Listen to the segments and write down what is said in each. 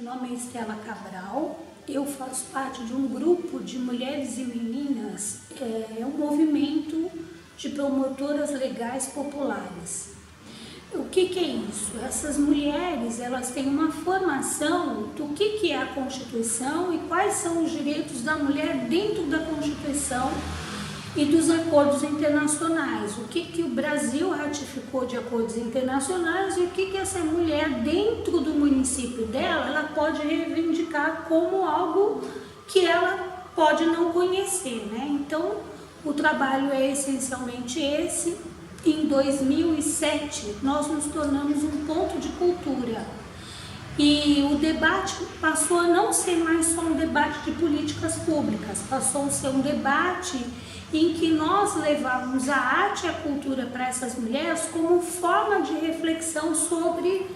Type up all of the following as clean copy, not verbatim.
Meu nome é Estela Cabral, eu faço parte de um grupo de mulheres e meninas, um movimento de promotoras legais populares. O que é isso? Essas mulheres, elas têm uma formação do que é a Constituição e quais são os direitos da mulher dentro da Constituição e dos acordos internacionais. O que o Brasil ratificou de acordos internacionais e o que essa mulher dentro do município dela, ela pode reivindicar como algo que ela pode não conhecer, né? Então, o trabalho é essencialmente esse. Em 2007, nós nos tornamos um ponto de cultura e o debate passou a não ser mais só um debate de políticas públicas, passou a ser um debate em que nós levávamos a arte e a cultura para essas mulheres como forma de reflexão sobre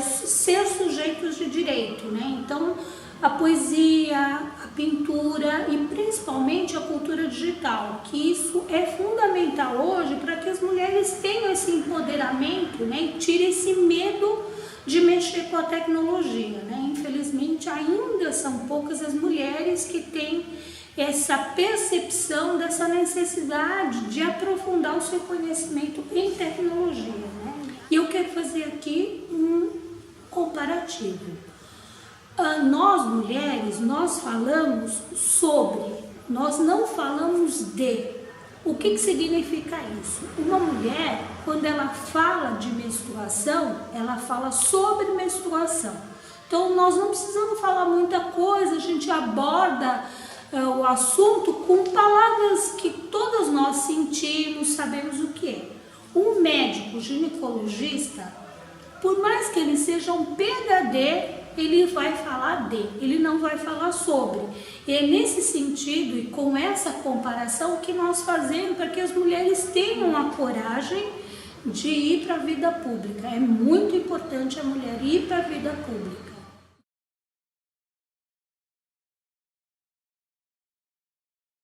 ser sujeitos de direito, né? Então, a poesia, a pintura e principalmente a cultura digital, que isso é fundamental hoje para que as mulheres tenham esse empoderamento, né, e tirem esse medo de mexer com a tecnologia, né? Infelizmente ainda são poucas as mulheres que têm essa percepção dessa necessidade de aprofundar o seu conhecimento em tecnologia, né? E eu quero fazer aqui um comparativo. Nós mulheres, nós falamos sobre, nós não falamos de. O que significa isso? Uma mulher, quando ela fala de menstruação, ela fala sobre menstruação. Então nós não precisamos falar muita coisa, a gente aborda o assunto com palavras que todas nós sentimos, sabemos o que é. Um médico ginecologista, por mais que ele seja um PhD, ele vai falar de, ele não vai falar sobre. E é nesse sentido e com essa comparação que nós fazemos para que as mulheres tenham a coragem de ir para a vida pública. É muito importante a mulher ir para a vida pública.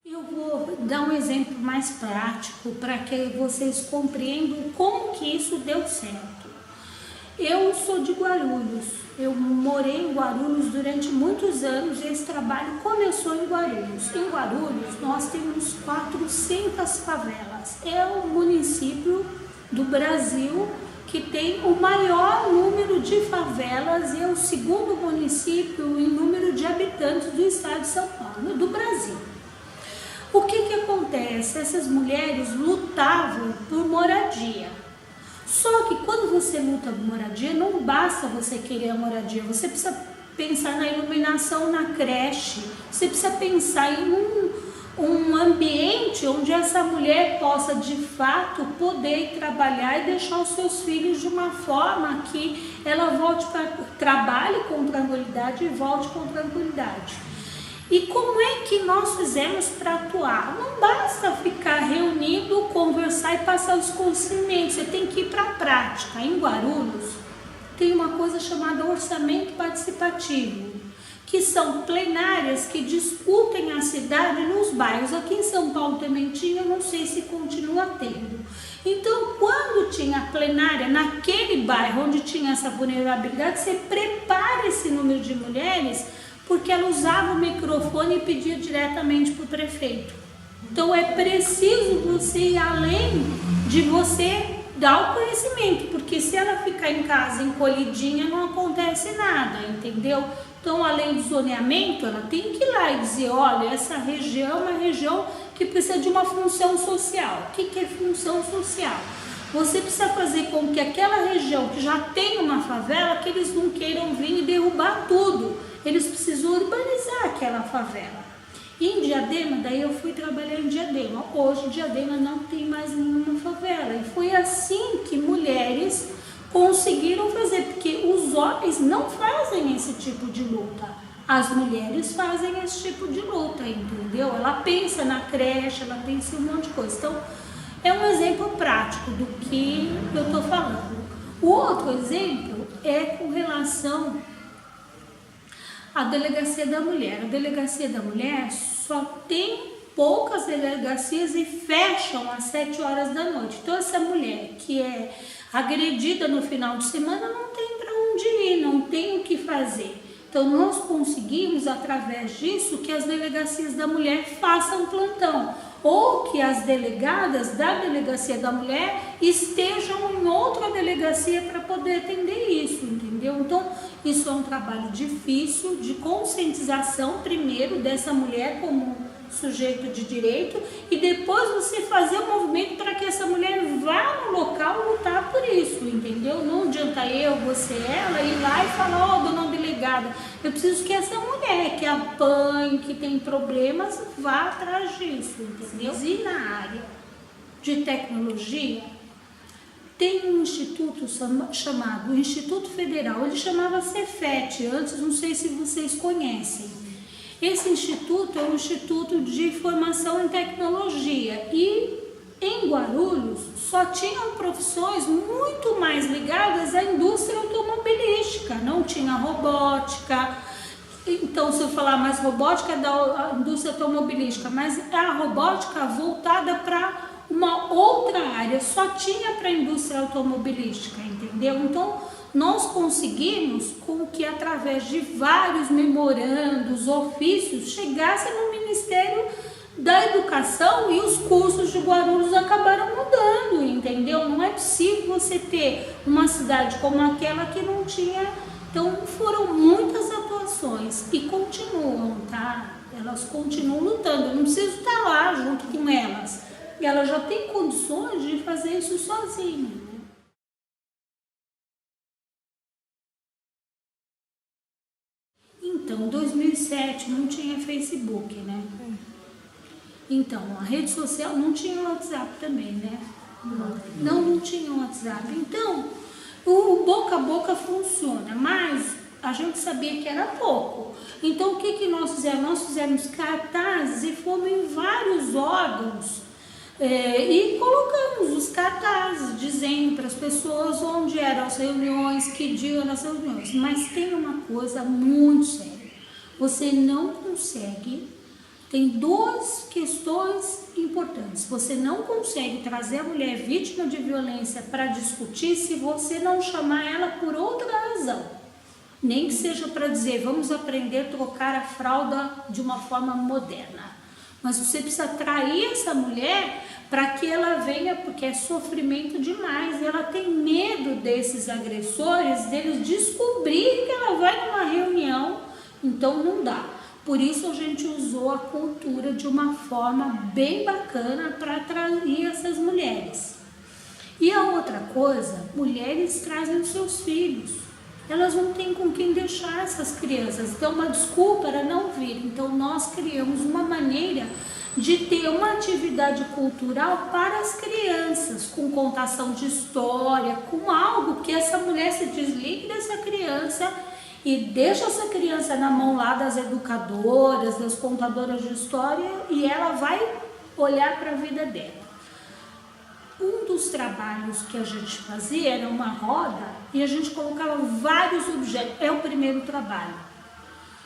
Eu vou dar um exemplo mais prático para que vocês compreendam como que isso deu certo. Eu sou de Guarulhos, eu morei em Guarulhos durante muitos anos e esse trabalho começou em Guarulhos. Em Guarulhos nós temos 400 favelas, é o município do Brasil que tem o maior número de favelas e é o segundo município em número de habitantes do estado de São Paulo, do Brasil. O que acontece? Essas mulheres lutavam por moradia. Só que quando você luta por moradia, não basta você querer a moradia, você precisa pensar na iluminação na creche, você precisa pensar em um ambiente onde essa mulher possa de fato poder trabalhar e deixar os seus filhos de uma forma que ela volte para trabalhe com tranquilidade e volte com tranquilidade. E como é que nós fizemos para atuar? Não basta ficar reunido, conversar e passar os conhecimentos, você tem que ir para a prática. Em Guarulhos tem uma coisa chamada orçamento participativo, que são plenárias que discutem a cidade nos bairros. Aqui em São Paulo também tinha, eu não sei se continua tendo. Então, quando tinha a plenária naquele bairro onde tinha essa vulnerabilidade, você prepara esse número de mulheres, porque ela usava o microfone e pedia diretamente para o prefeito. Então é preciso você ir além de você dar o conhecimento, porque se ela ficar em casa encolhidinha não acontece nada, entendeu? Então, além do zoneamento, ela tem que ir lá e dizer, olha, essa região é uma região que precisa de uma função social. O que é função social? Você precisa fazer com que aquela região que já tem uma favela, que eles não queiram vir e derrubar tudo. Eles precisam urbanizar aquela favela. E em Diadema, daí eu fui trabalhar em Diadema. Hoje, Diadema não tem mais nenhuma favela. E foi assim que mulheres conseguiram fazer, porque os homens não fazem esse tipo de luta. As mulheres fazem esse tipo de luta, entendeu? Ela pensa na creche, ela pensa em um monte de coisa. Então, é um exemplo prático do que eu estou falando. O outro exemplo é com relação à Delegacia da Mulher. A Delegacia da Mulher só tem poucas delegacias e fecham às 7 horas da noite. Então essa mulher que é agredida no final de semana não tem para onde onde ir, não tem o que fazer. Então nós conseguimos, através disso, que as delegacias da mulher façam plantão, ou que as delegadas da delegacia da mulher estejam em outra delegacia para poder atender isso, entendeu? Então isso é um trabalho difícil de conscientização, primeiro, dessa mulher como sujeito de direito, e depois você fazer o movimento para que essa mulher vá no local lutar por isso, entendeu? Não adianta eu, você, ela, ir lá e falar, ó, dona delegada, eu preciso que essa mulher que apanhe, que tem problemas, vá atrás disso, entendeu? E na área de tecnologia, tem um instituto chamado Instituto Federal, ele chamava Cefet antes, não sei se vocês conhecem. Esse instituto é um instituto de formação em tecnologia e em Guarulhos só tinham profissões muito mais ligadas à indústria automobilística, não tinha robótica. Então, se eu falar mais robótica é da indústria automobilística, mas a robótica voltada para uma outra área, só tinha para a indústria automobilística, entendeu? Então, nós conseguimos com que através de vários memorandos, ofícios, chegasse no Ministério da Educação e os cursos de Guarulhos acabaram mudando, entendeu? Não é possível você ter uma cidade como aquela que não tinha. Então foram muitas atuações e continuam, tá? Elas continuam lutando, eu não preciso estar lá junto com elas. E elas já têm condições de fazer isso sozinhas. Então, em 2007 não tinha Facebook, né? Então, a rede social não tinha WhatsApp também, né? Não tinha WhatsApp. Então, o boca a boca funciona, mas a gente sabia que era pouco. Então, o que nós fizemos? Nós fizemos cartazes e fomos em vários órgãos e colocamos os cartazes dizendo para as pessoas onde eram as reuniões, que dia eram as reuniões. Mas tem uma coisa muito séria. Você não consegue, tem duas questões importantes. Você não consegue trazer a mulher vítima de violência para discutir se você não chamar ela por outra razão. Nem que seja para dizer, vamos aprender a trocar a fralda de uma forma moderna. Mas você precisa atrair essa mulher para que ela venha, porque é sofrimento demais. E ela tem medo desses agressores, deles descobrirem que ela vai numa reunião. Então não dá. Por isso a gente usou a cultura de uma forma bem bacana para atrair essas mulheres. E a outra coisa, mulheres trazem os seus filhos. Elas não têm com quem deixar essas crianças. Então uma desculpa era não vir. Então nós criamos uma maneira de ter uma atividade cultural para as crianças, com contação de história, com algo que essa mulher se desligue dessa criança e deixa essa criança na mão lá das educadoras, das contadoras de história, e ela vai olhar para a vida dela. Um dos trabalhos que a gente fazia era uma roda e a gente colocava vários objetos, é o primeiro trabalho.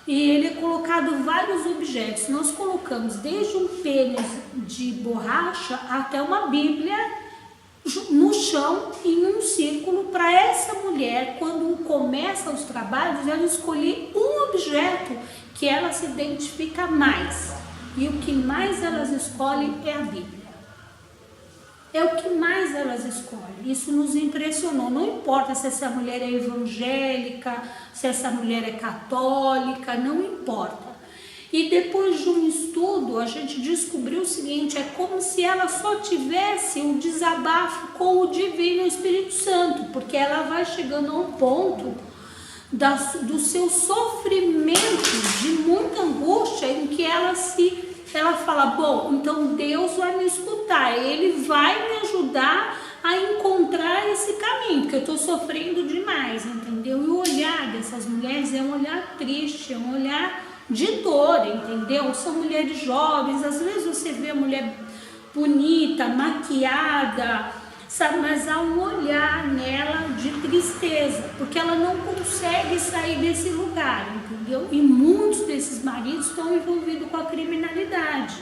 E ele é colocado vários objetos. Nós colocamos desde um pênis de borracha até uma Bíblia no chão em um círculo para essa mulher, quando começa os trabalhos, ela escolher um objeto que ela se identifica mais. E o que mais elas escolhem é a Bíblia. É o que mais elas escolhem. Isso nos impressionou. Não importa se essa mulher é evangélica, se essa mulher é católica, não importa. E depois de um estudo, a gente descobriu o seguinte, é como se ela só tivesse um desabafo com o Divino Espírito Santo, porque ela vai chegando a um ponto do seu sofrimento, de muita angústia, em que ela fala, bom, então Deus vai me escutar, Ele vai me ajudar a encontrar esse caminho, porque eu estou sofrendo demais, entendeu? E o olhar dessas mulheres é um olhar triste, é um olhar de dor, entendeu? São mulheres jovens, às vezes você vê a mulher bonita, maquiada, sabe? Mas há um olhar nela de tristeza, porque ela não consegue sair desse lugar, entendeu? E muitos desses maridos estão envolvidos com a criminalidade.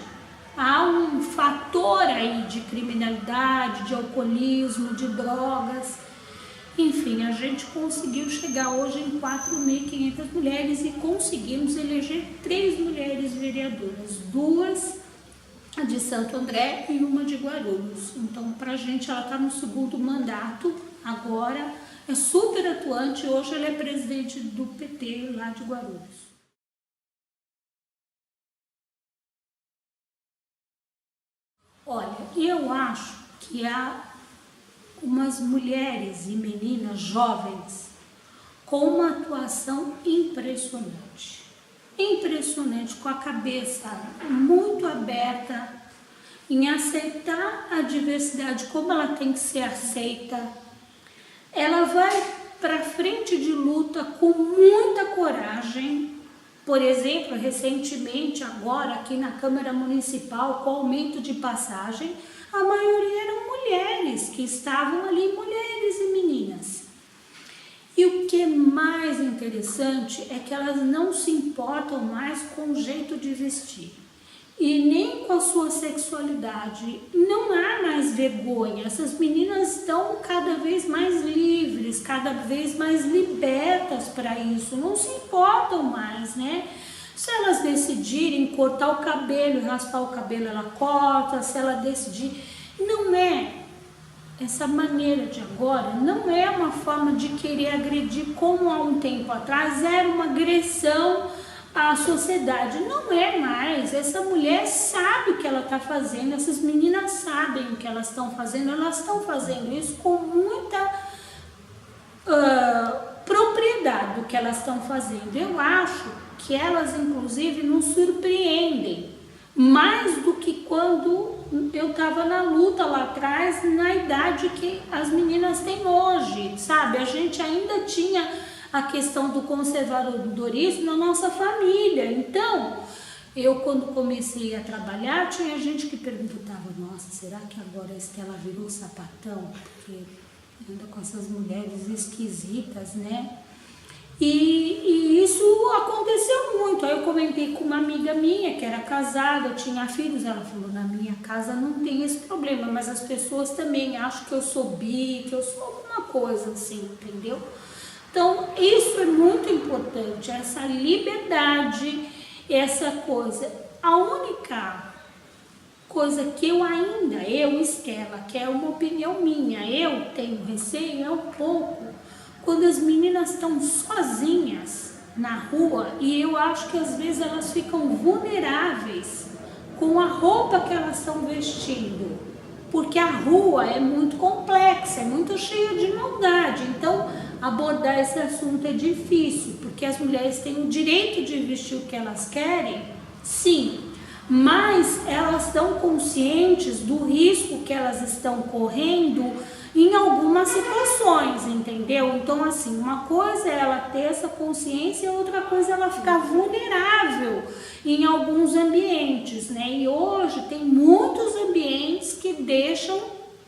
Há um fator aí de criminalidade, de alcoolismo, de drogas. Enfim, a gente conseguiu chegar hoje em 4.500 mulheres e conseguimos eleger 3 mulheres vereadoras, 2 de Santo André e uma de Guarulhos. Então, pra gente, ela está no segundo mandato agora, é super atuante, hoje ela é presidente do PT lá de Guarulhos. Olha, eu acho que há umas mulheres e meninas jovens com uma atuação impressionante. Impressionante, com a cabeça muito aberta em aceitar a diversidade como ela tem que ser aceita. Ela vai para frente de luta com muita coragem. Por exemplo, recentemente, agora aqui na Câmara Municipal, com aumento de passagem, a maioria eram mulheres que estavam ali, mulheres e meninas. E o que é mais interessante é que elas não se importam mais com o jeito de vestir e nem com a sua sexualidade. Não há mais vergonha. Essas meninas estão cada vez mais livres, cada vez mais libertas para isso. Não se importam mais, né? Se elas decidirem cortar o cabelo e raspar o cabelo, ela corta. Se ela decidir, não é. Essa maneira de agora não é uma forma de querer agredir como há um tempo atrás era uma agressão à sociedade. Não é mais. Essa mulher sabe o que ela está fazendo, essas meninas sabem o que elas estão fazendo isso com muita propriedade do que elas estão fazendo. Eu acho que elas, inclusive, nos surpreendem mais do que quando eu estava na luta lá atrás, na idade que as meninas têm hoje, sabe? A gente ainda tinha a questão do conservadorismo na nossa família. Então, eu quando comecei a trabalhar, tinha gente que perguntava, nossa, será que agora a Estela virou sapatão? Porque anda com essas mulheres esquisitas, né? E isso aconteceu muito. Aí eu comentei com uma amiga minha que era casada, tinha filhos, ela falou, na minha casa não tem esse problema, mas as pessoas também acham que eu sou bi, que eu sou alguma coisa assim, entendeu? Então isso é muito importante, essa liberdade, essa coisa. A única coisa que eu, Estela, que é uma opinião minha, eu tenho receio, é um pouco quando as meninas estão sozinhas na rua, e eu acho que às vezes elas ficam vulneráveis com a roupa que elas estão vestindo, porque a rua é muito complexa, é muito cheia de maldade. Então abordar esse assunto é difícil, porque as mulheres têm o direito de vestir o que elas querem, sim, mas elas estão conscientes do risco que elas estão correndo em algumas situações, entendeu? Então, assim, uma coisa é ela ter essa consciência, outra coisa é ela ficar vulnerável em alguns ambientes, né? E hoje tem muitos ambientes que deixam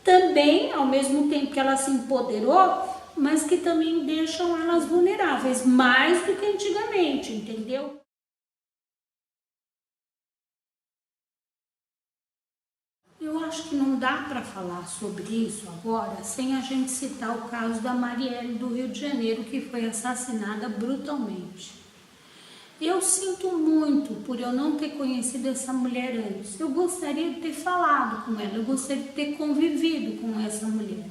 também, ao mesmo tempo que ela se empoderou, mas que também deixam elas vulneráveis, mais do que antigamente, entendeu? Eu acho que não dá para falar sobre isso agora sem a gente citar o caso da Marielle do Rio de Janeiro, que foi assassinada brutalmente. Eu sinto muito por eu não ter conhecido essa mulher antes. Eu gostaria de ter falado com ela, eu gostaria de ter convivido com essa mulher.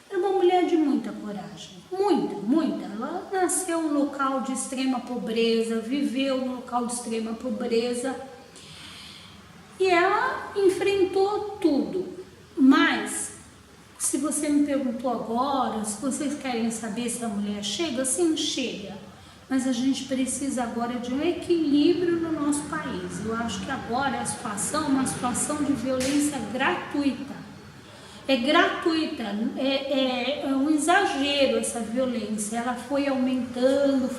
Era uma mulher de muita coragem, muita. Ela nasceu em um local de extrema pobreza, viveu num local de extrema pobreza. E ela enfrentou tudo, mas se você me perguntou agora, se vocês querem saber se a mulher chega, sim, chega. Mas a gente precisa agora de um equilíbrio no nosso país. Eu acho que agora a situação é uma situação de violência gratuita. É gratuita, é um exagero essa violência. Ela foi aumentando.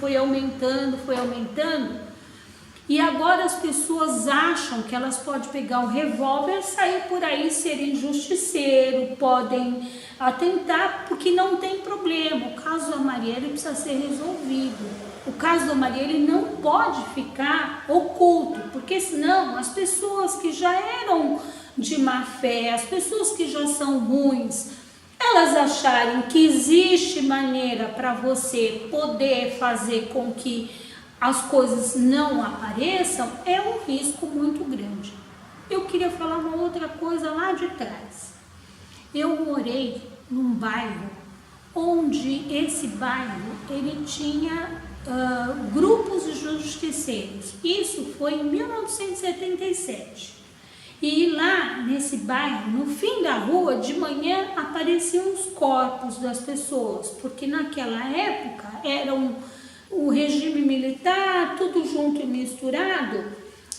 E agora as pessoas acham que elas podem pegar um revólver, sair por aí, serem justiceiro, podem atentar, porque não tem problema. O caso da Marielle precisa ser resolvido. O caso da Marielle não pode ficar oculto, porque senão as pessoas que já eram de má fé, as pessoas que já são ruins, elas acharem que existe maneira para você poder fazer com que as coisas não apareçam, é um risco muito grande. Eu queria falar uma outra coisa lá de trás. Eu morei num bairro onde esse bairro ele tinha grupos de justiceiros. Isso foi em 1977. E lá nesse bairro, no fim da rua, de manhã apareciam os corpos das pessoas, porque naquela época era o regime militar, tudo junto e misturado.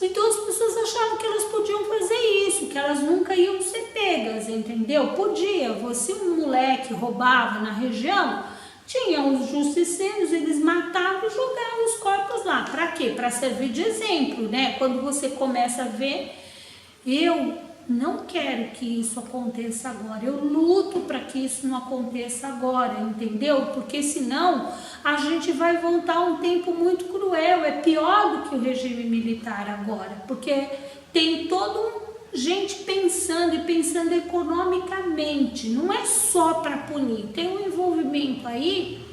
Então as pessoas achavam que elas podiam fazer isso, que elas nunca iam ser pegas, entendeu? Podia, se um moleque roubava na região, tinha os justiceiros, eles matavam e jogavam os corpos lá. Para quê? Para servir de exemplo, né? Quando você começa a ver, eu não quero que isso aconteça agora, eu luto para que isso não aconteça agora, entendeu? Porque senão a gente vai voltar a um tempo muito cruel, é pior do que o regime militar agora, porque tem gente pensando e pensando economicamente, não é só para punir, tem um envolvimento aí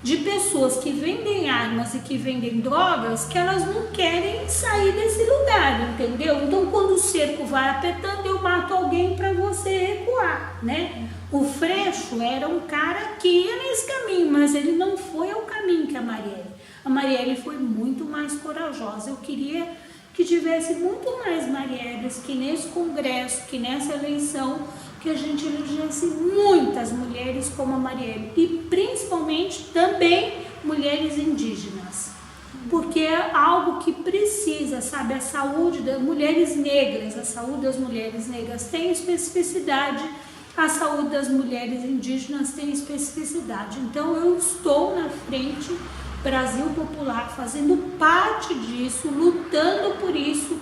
de pessoas que vendem armas e que vendem drogas, que elas não querem sair desse lugar, entendeu? Então, quando o cerco vai apertando, eu mato alguém para você recuar, né? O Freixo era um cara que ia nesse caminho, mas ele não foi ao caminho que a Marielle. A Marielle foi muito mais corajosa. Eu queria que tivesse muito mais Marielles, que nesse congresso, que nessa eleição, que a gente elegesse muitas mulheres como a Marielle e principalmente também mulheres indígenas, porque é algo que precisa, sabe, a saúde das mulheres negras, a saúde das mulheres negras tem especificidade, a saúde das mulheres indígenas tem especificidade. Então eu estou na frente Brasil Popular, fazendo parte disso, lutando por isso,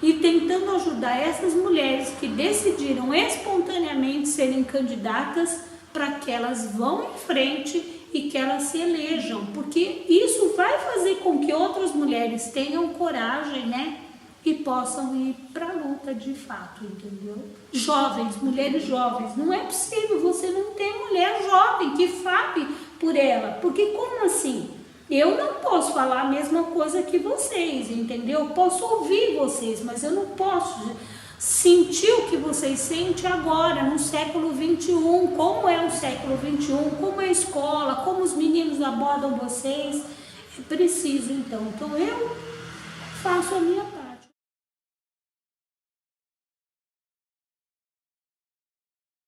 e tentando ajudar essas mulheres que decidiram espontaneamente serem candidatas para que elas vão em frente e que elas se elejam, porque isso vai fazer com que outras mulheres tenham coragem, né, e possam ir para a luta de fato, entendeu? Jovens, mulheres jovens, não é possível você não ter mulher jovem que fale por ela, porque como assim? Eu não posso falar a mesma coisa que vocês, entendeu? Eu posso ouvir vocês, mas eu não posso sentir o que vocês sentem agora, no século XXI, como é o século XXI, como é a escola, como os meninos abordam vocês. É preciso, então. Então, eu faço a minha parte.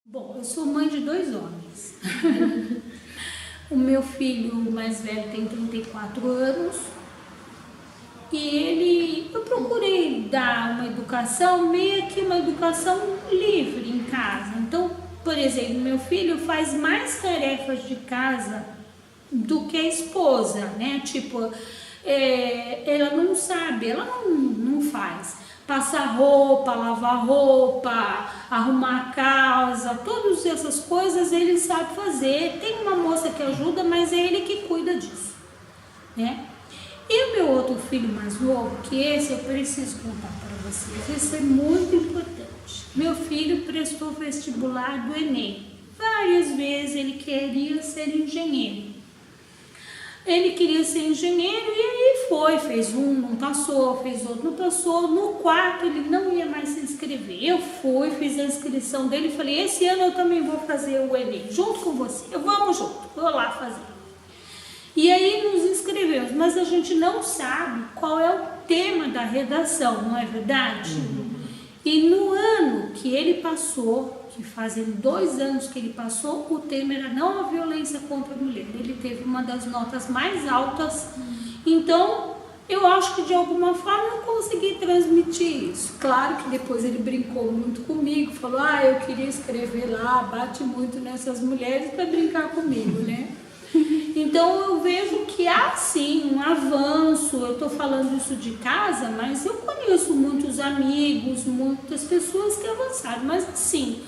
Bom, eu sou mãe de 2 homens. O meu filho mais velho tem 34 anos e eu procurei dar uma educação, meio que uma educação livre em casa. Então, por exemplo, meu filho faz mais tarefas de casa do que a esposa, né? Tipo, ela não sabe, ela não faz. Passar roupa, lavar roupa, arrumar a casa, todas essas coisas ele sabe fazer. Tem uma moça que ajuda, mas é ele que cuida disso, né? E o meu outro filho mais novo, que esse eu preciso contar para vocês, isso é muito importante. Meu filho prestou vestibular do Enem. Várias vezes ele queria ser engenheiro. Ele queria ser engenheiro e aí fez um, não passou, fez outro, não passou. No 4º ele não ia mais se inscrever. Eu fiz a inscrição dele e falei, esse ano eu também vou fazer o Enem, junto com você. Vamos junto, vou lá fazer. E aí nos inscrevemos, mas a gente não sabe qual é o tema da redação, não é verdade? E no ano que ele passou, que fazem 2 anos que ele passou, o tema era não a violência contra a mulher. Ele teve uma das notas mais altas. Então, eu acho que de alguma forma eu consegui transmitir isso. Claro que depois ele brincou muito comigo, falou, eu queria escrever lá, bate muito nessas mulheres para brincar comigo, né? Então eu vejo que há sim um avanço. Eu estou falando isso de casa, mas eu conheço muitos amigos, muitas pessoas que avançaram, mas assim,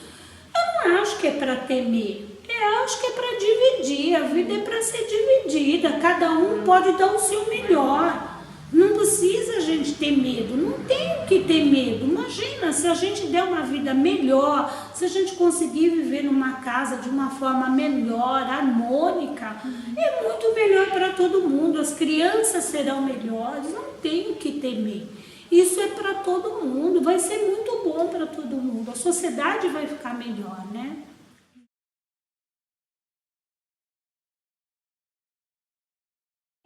eu não acho que é para temer, eu acho que é para dividir, a vida é para ser dividida, cada um pode dar o seu melhor, não precisa a gente ter medo, não tem o que ter medo. Imagina se a gente der uma vida melhor, Se a gente conseguir viver numa casa de uma forma melhor, harmônica, é muito melhor para todo mundo. As crianças serão melhores, não tem o que temer. Isso é para todo mundo, vai ser muito bom para todo mundo. A sociedade vai ficar melhor, né?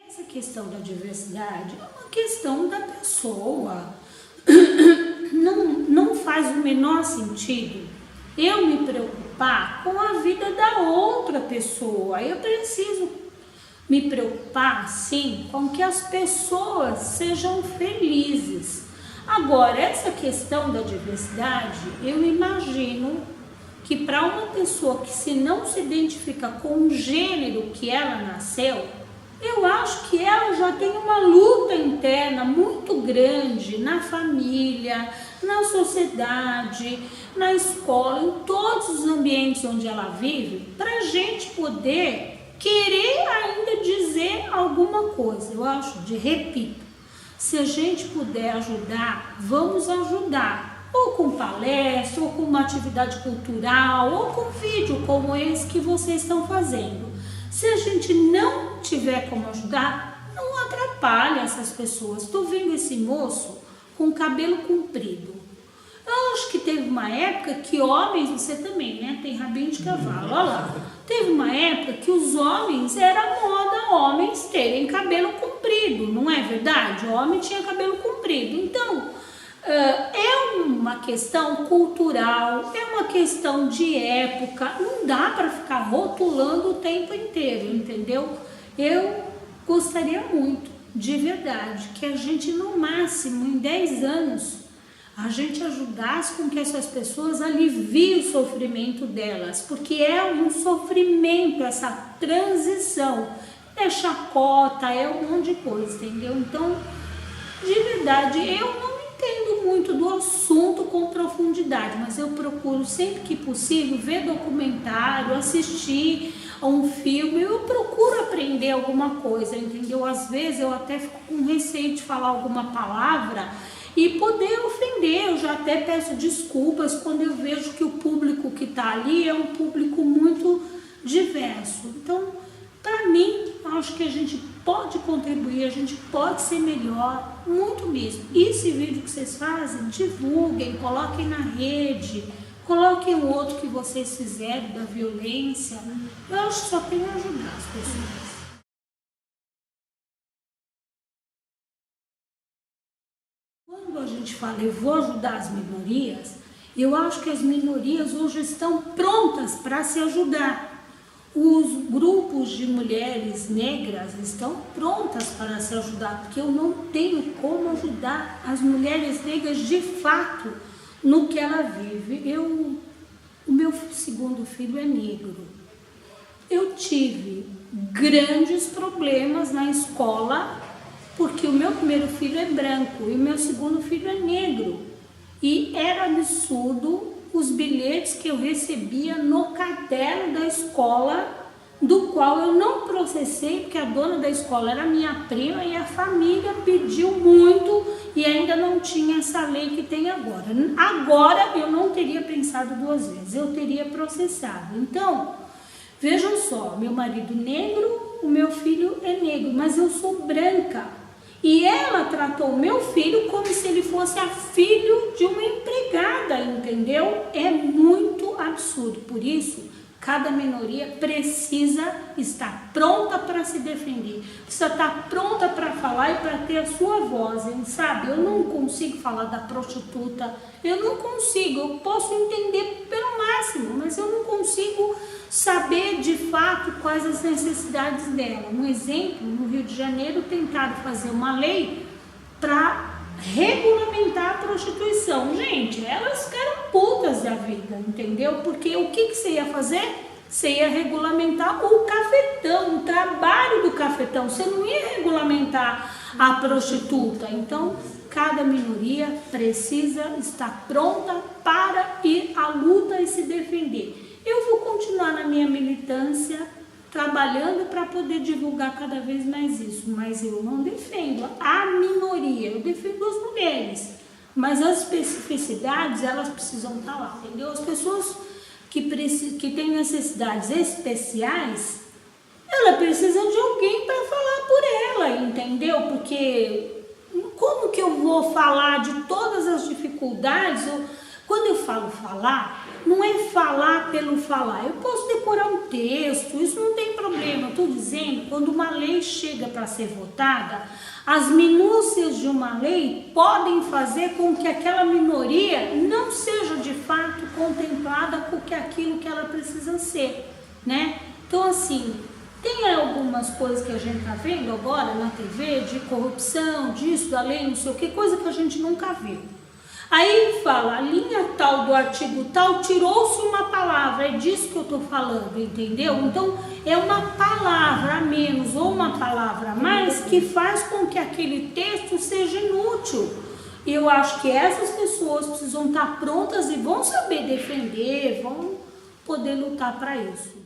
Essa questão da diversidade é uma questão da pessoa. Não faz o menor sentido eu me preocupar com a vida da outra pessoa. Eu preciso me preocupar, sim, com que as pessoas sejam felizes. Agora, essa questão da diversidade, eu imagino que para uma pessoa que se não se identifica com o gênero que ela nasceu, eu acho que ela já tem uma luta interna muito grande na família, na sociedade, na escola, em todos os ambientes onde ela vive, para a gente poder querer ainda dizer alguma coisa. Eu acho, repito, se a gente puder ajudar, vamos ajudar. Ou com palestra, ou com uma atividade cultural, ou com vídeo como esse que vocês estão fazendo. Se a gente não tiver como ajudar, não atrapalhe essas pessoas. Estou vendo esse moço com cabelo comprido. Eu acho que teve uma época que homens, você também, né? Tem rabinho de cavalo, olha lá. Teve uma época que os homens, era moda homens terem cabelo comprido, não é verdade? O homem tinha cabelo comprido. Então, é uma questão cultural, é uma questão de época, não dá para ficar rotulando o tempo inteiro, entendeu? Eu gostaria muito, de verdade, que a gente no máximo em 10 anos, a gente ajudasse com que essas pessoas aliviem o sofrimento delas, porque é um sofrimento essa transição, é chacota, é um monte de coisa, entendeu? Então, de verdade, eu não entendo muito do assunto com profundidade, mas eu procuro sempre que possível ver documentário, assistir a um filme, eu procuro aprender alguma coisa, entendeu? Às vezes eu até fico com receio de falar alguma palavra e poder ofender. Eu já até peço desculpas quando eu vejo que o público que está ali é um público muito diverso. Então, para mim, acho que a gente pode contribuir, a gente pode ser melhor, muito mesmo. E esse vídeo que vocês fazem, divulguem, coloquem na rede, coloquem o outro que vocês fizeram da violência. Eu acho que só tem a ajudar as pessoas. Quando a gente fala, eu vou ajudar as minorias, eu acho que as minorias hoje estão prontas para se ajudar. Os grupos de mulheres negras estão prontas para se ajudar, porque eu não tenho como ajudar as mulheres negras de fato no que ela vive. O meu segundo filho é negro. Eu tive grandes problemas na escola, porque o meu primeiro filho é branco e o meu segundo filho é negro. E era absurdo os bilhetes que eu recebia no caderno da escola, do qual eu não processei, porque a dona da escola era minha prima e a família pediu muito e ainda não tinha essa lei que tem agora. Agora eu não teria pensado duas vezes, eu teria processado. Então, vejam só, meu marido negro, o meu filho é negro, mas eu sou branca. E ela tratou meu filho como se ele fosse a filho de uma empregada, entendeu? É muito absurdo. Por isso, cada minoria precisa estar pronta para se defender. Precisa estar pronta para falar e para ter a sua voz, sabe? Eu não consigo falar da prostituta, eu não consigo. Eu posso entender pelo máximo, mas eu não consigo saber de fato quais as necessidades dela. Um exemplo, no Rio de Janeiro tentaram fazer uma lei para regulamentar a prostituição. Gente, elas ficaram putas da vida, entendeu? Porque o que você ia fazer? Você ia regulamentar o cafetão, o trabalho do cafetão. Você não ia regulamentar a prostituta. Então, cada minoria precisa estar pronta para ir à luta e se defender. Eu vou continuar na minha militância, trabalhando para poder divulgar cada vez mais isso, mas eu não defendo a minoria, eu defendo as mulheres, mas as especificidades, elas precisam estar lá, entendeu? As pessoas que tem necessidades especiais, ela precisa de alguém para falar por ela, entendeu? Porque como que eu vou falar de todas as dificuldades? Quando eu falo falar, não é falar pelo falar. Eu posso decorar um texto, isso não tem problema. Eu estou dizendo, quando uma lei chega para ser votada, as minúcias de uma lei podem fazer com que aquela minoria não seja de fato contemplada com aquilo que ela precisa ser, né? Então, assim, tem algumas coisas que a gente está vendo agora na TV, de corrupção, disso, da lei, não sei o que, coisa que a gente nunca viu. Aí fala, a linha tal do artigo tal, tirou-se uma palavra, é disso que eu estou falando, entendeu? Então, é uma palavra a menos ou uma palavra a mais que faz com que aquele texto seja inútil. E eu acho que essas pessoas precisam estar prontas e vão saber defender, vão poder lutar para isso.